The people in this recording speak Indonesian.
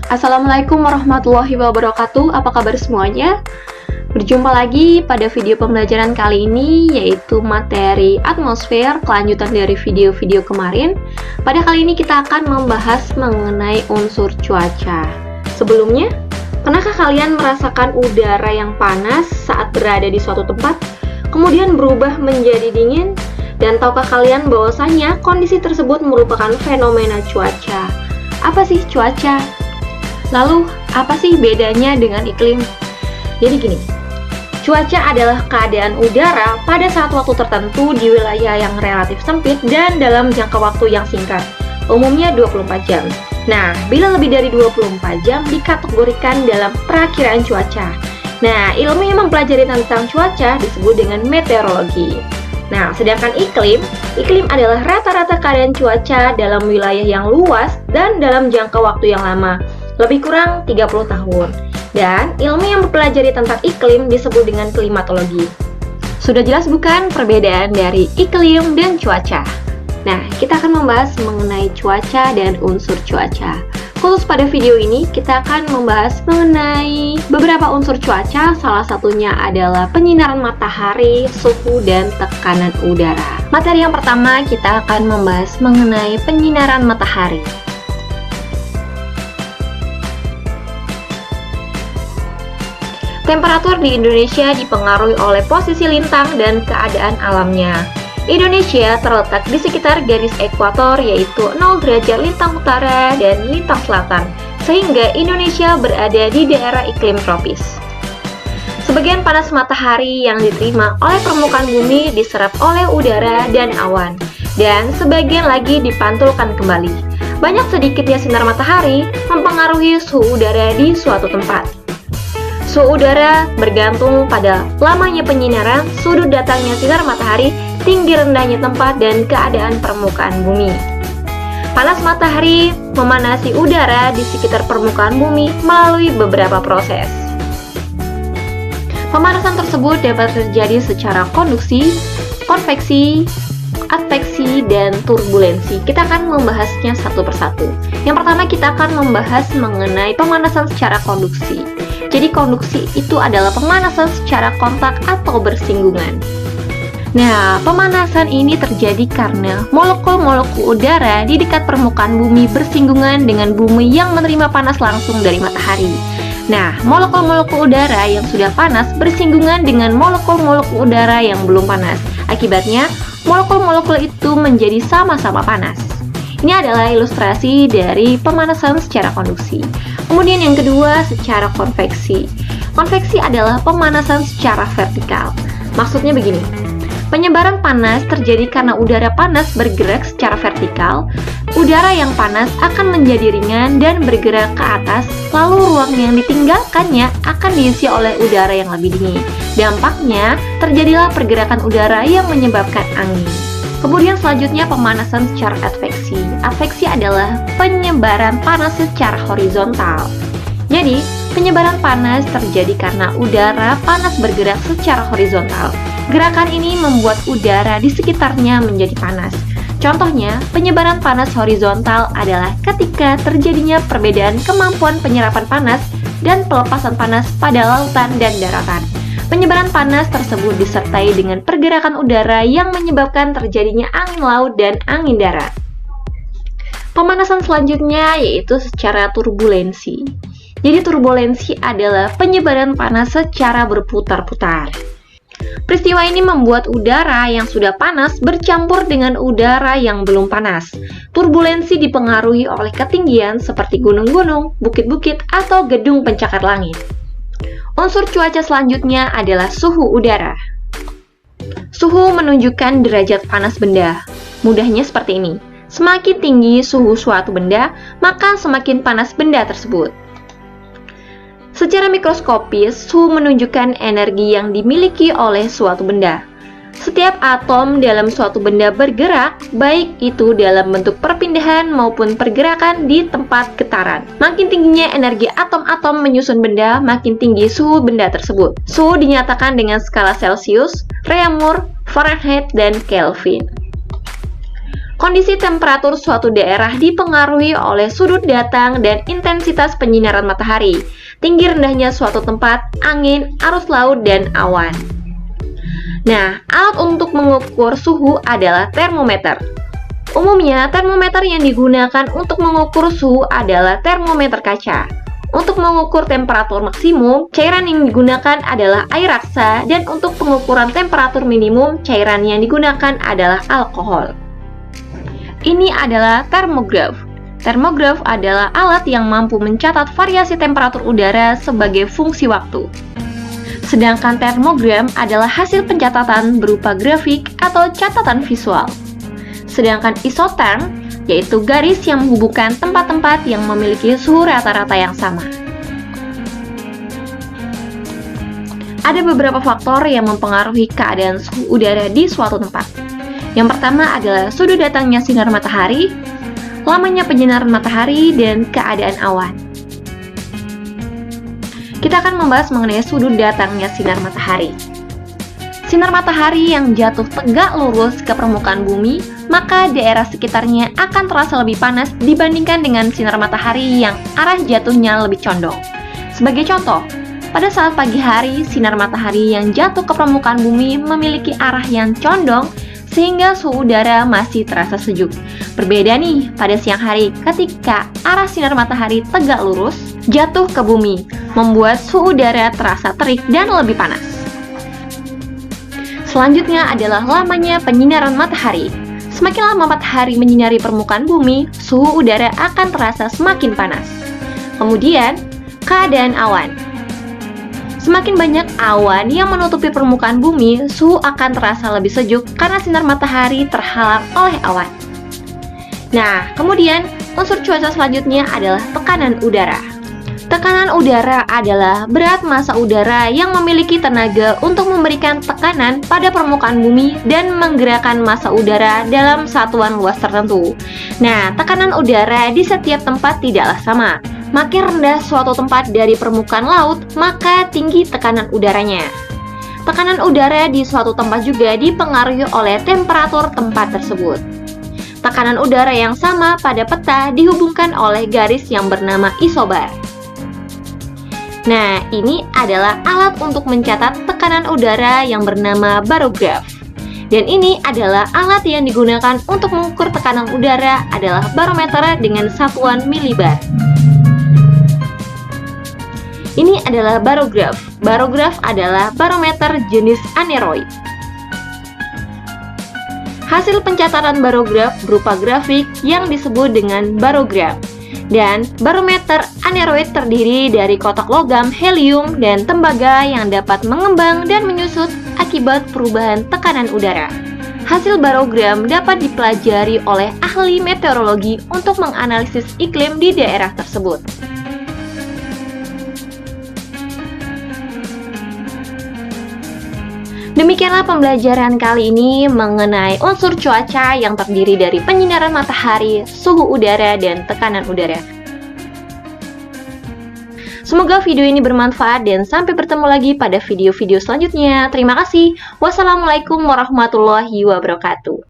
Assalamualaikum warahmatullahi wabarakatuh. Apa kabar semuanya? Berjumpa lagi pada video pembelajaran kali ini, yaitu materi atmosfer, kelanjutan dari video-video kemarin. Pada kali ini kita akan membahas mengenai unsur cuaca. Sebelumnya, pernahkah kalian merasakan udara yang panas saat berada di suatu tempat, kemudian berubah menjadi dingin? Dan tahukah kalian bahwasanya kondisi tersebut merupakan fenomena cuaca? Apa sih cuaca? Lalu, apa sih bedanya dengan iklim? Jadi gini, cuaca adalah keadaan udara pada saat waktu tertentu di wilayah yang relatif sempit dan dalam jangka waktu yang singkat, umumnya 24 jam. Nah, bila lebih dari 24 jam dikategorikan dalam perakiraan cuaca. Nah, ilmu yang mempelajari tentang cuaca disebut dengan meteorologi. Nah, sedangkan iklim adalah rata-rata keadaan cuaca dalam wilayah yang luas dan dalam jangka waktu yang lama, lebih kurang 30 tahun. Dan ilmu yang mempelajari tentang iklim disebut dengan klimatologi. Sudah jelas bukan perbedaan dari iklim dan cuaca? Nah, kita akan membahas mengenai cuaca dan unsur cuaca. Khusus pada video ini, kita akan membahas mengenai beberapa unsur cuaca, salah satunya adalah penyinaran matahari, suhu, dan tekanan udara. Materi yang pertama, kita akan membahas mengenai penyinaran matahari. Temperatur di Indonesia dipengaruhi oleh posisi lintang dan keadaan alamnya. Indonesia terletak di sekitar garis ekuator, yaitu 0 derajat lintang utara dan lintang selatan, sehingga Indonesia berada di daerah iklim tropis. Sebagian panas matahari yang diterima oleh permukaan bumi diserap oleh udara dan awan, dan sebagian lagi dipantulkan kembali. Banyak sedikitnya sinar matahari mempengaruhi suhu udara di suatu tempat. Suhu udara bergantung pada lamanya penyinaran, sudut datangnya sinar matahari, tinggi rendahnya tempat, dan keadaan permukaan bumi. Panas matahari memanasi udara di sekitar permukaan bumi melalui beberapa proses. Pemanasan tersebut dapat terjadi secara konduksi, konveksi, adveksi, dan turbulensi. Kita akan membahasnya satu persatu. Yang pertama, kita akan membahas mengenai pemanasan secara konduksi. Jadi konduksi itu adalah pemanasan secara kontak atau bersinggungan. Nah, pemanasan ini terjadi karena molekul-molekul udara di dekat permukaan bumi bersinggungan dengan bumi yang menerima panas langsung dari matahari. Nah, molekul-molekul udara yang sudah panas bersinggungan dengan molekul-molekul udara yang belum panas. Akibatnya, molekul-molekul itu menjadi sama-sama panas. Ini adalah ilustrasi dari pemanasan secara konduksi. Kemudian yang kedua, secara konveksi. Konveksi adalah pemanasan secara vertikal. Maksudnya begini, penyebaran panas terjadi karena udara panas bergerak secara vertikal. Udara yang panas akan menjadi ringan dan bergerak ke atas, lalu ruang yang ditinggalkannya akan diisi oleh udara yang lebih dingin. Dampaknya, terjadilah pergerakan udara yang menyebabkan angin. Kemudian selanjutnya pemanasan secara adveksi. Adveksi adalah penyebaran panas secara horizontal. Jadi, penyebaran panas terjadi karena udara panas bergerak secara horizontal. Gerakan ini membuat udara di sekitarnya menjadi panas. Contohnya, penyebaran panas horizontal adalah ketika terjadinya perbedaan kemampuan penyerapan panas dan pelepasan panas pada lautan dan daratan. Penyebaran panas tersebut disertai dengan pergerakan udara yang menyebabkan terjadinya angin laut dan angin darat. Pemanasan selanjutnya yaitu secara turbulensi. Jadi turbulensi adalah penyebaran panas secara berputar-putar. Peristiwa ini membuat udara yang sudah panas bercampur dengan udara yang belum panas. Turbulensi dipengaruhi oleh ketinggian seperti gunung-gunung, bukit-bukit, atau gedung pencakar langit. Unsur cuaca selanjutnya adalah suhu udara. Suhu menunjukkan derajat panas benda. Mudahnya seperti ini. Semakin tinggi suhu suatu benda, maka semakin panas benda tersebut. Secara mikroskopis, suhu menunjukkan energi yang dimiliki oleh suatu benda. Setiap atom dalam suatu benda bergerak, baik itu dalam bentuk perpindahan maupun pergerakan di tempat getaran. Makin tingginya energi atom-atom menyusun benda, makin tinggi suhu benda tersebut. Suhu dinyatakan dengan skala Celsius, Reaumur, Fahrenheit, dan Kelvin. Kondisi temperatur suatu daerah dipengaruhi oleh sudut datang dan intensitas penyinaran matahari, tinggi rendahnya suatu tempat, angin, arus laut, dan awan. Nah, alat untuk mengukur suhu adalah termometer. Umumnya, termometer yang digunakan untuk mengukur suhu adalah termometer kaca. Untuk mengukur temperatur maksimum, cairan yang digunakan adalah air raksa, dan untuk pengukuran temperatur minimum, cairan yang digunakan adalah alkohol. Ini adalah termograf. Termograf adalah alat yang mampu mencatat variasi temperatur udara sebagai fungsi waktu. Sedangkan termogram adalah hasil pencatatan berupa grafik atau catatan visual. Sedangkan isoterm yaitu garis yang menghubungkan tempat-tempat yang memiliki suhu rata-rata yang sama. Ada beberapa faktor yang mempengaruhi keadaan suhu udara di suatu tempat. Yang pertama adalah sudut datangnya sinar matahari, lamanya penyinaran matahari, dan keadaan awan. Kita akan membahas mengenai sudut datangnya sinar matahari. Sinar matahari yang jatuh tegak lurus ke permukaan bumi, maka daerah sekitarnya akan terasa lebih panas dibandingkan dengan sinar matahari yang arah jatuhnya lebih condong. Sebagai contoh, pada saat pagi hari, sinar matahari yang jatuh ke permukaan bumi memiliki arah yang condong sehingga suhu udara masih terasa sejuk. Berbeda nih pada siang hari ketika arah sinar matahari tegak lurus jatuh ke bumi, membuat suhu udara terasa terik dan lebih panas. Selanjutnya adalah lamanya penyinaran matahari. Semakin lama matahari menyinari permukaan bumi, suhu udara akan terasa semakin panas. Kemudian, keadaan awan. Semakin banyak awan yang menutupi permukaan bumi, suhu akan terasa lebih sejuk karena sinar matahari terhalang oleh awan. Nah, kemudian unsur cuaca selanjutnya adalah tekanan udara. Tekanan udara adalah berat massa udara yang memiliki tenaga untuk memberikan tekanan pada permukaan bumi dan menggerakkan massa udara dalam satuan luas tertentu. Nah, tekanan udara di setiap tempat tidaklah sama. Makin rendah suatu tempat dari permukaan laut, maka tinggi tekanan udaranya. Tekanan udara di suatu tempat juga dipengaruhi oleh temperatur tempat tersebut. Tekanan udara yang sama pada peta dihubungkan oleh garis yang bernama isobar. Nah, ini adalah alat untuk mencatat tekanan udara yang bernama barograf. Dan ini adalah alat yang digunakan untuk mengukur tekanan udara adalah barometer dengan satuan milibar. Ini adalah barograf. Barograf adalah barometer jenis aneroid. Hasil pencatatan barograf berupa grafik yang disebut dengan barograf. Dan barometer aneroid terdiri dari kotak logam, helium, dan tembaga yang dapat mengembang dan menyusut akibat perubahan tekanan udara. Hasil barogram dapat dipelajari oleh ahli meteorologi untuk menganalisis iklim di daerah tersebut. Demikianlah pembelajaran kali ini mengenai unsur cuaca yang terdiri dari penyinaran matahari, suhu udara, dan tekanan udara. Semoga video ini bermanfaat dan sampai bertemu lagi pada video-video selanjutnya. Terima kasih. Wassalamualaikum warahmatullahi wabarakatuh.